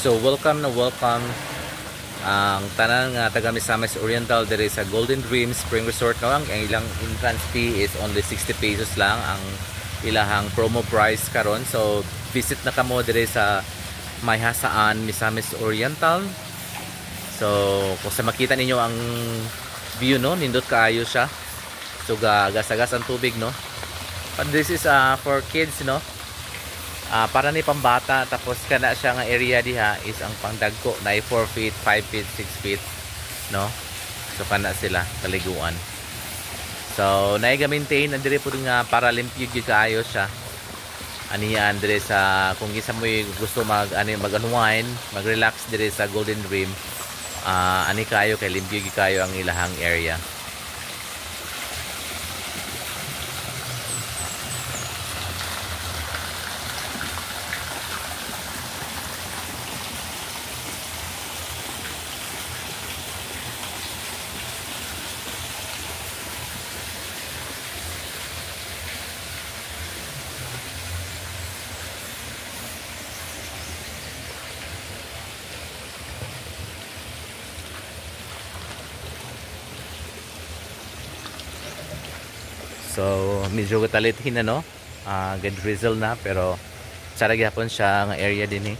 So welcome na welcome ang tanan nga taga Misamis Oriental diri sa Golden Dream Spring Resort no. Ang ilang entrance fee is only 60 pesos lang ang ilahang promo price karon. So visit na kamo diri sa Mayhasaan Misamis Oriental. So kung sa makita ninyo ang view no, nindot kaayo siya. So gagas-agas ang tubig no. But this is for kids no. Para ni pambata, tapos kana siya nga area diha is ang pangdagko na 4 feet, 5 feet, 6 feet no. So kana sila kaliguan. So naiga maintain andire pud nga Paralympic gyud kaayo siya. Aniya andre sa kung isa mo gusto mag-unwind, mag-relax dire sa Golden Dream, ani kayo kay limpyo gyud kayo ang ilahang area. So medyo katalithin na no, drizzle na pero tsara gyapon siya nga area din eh.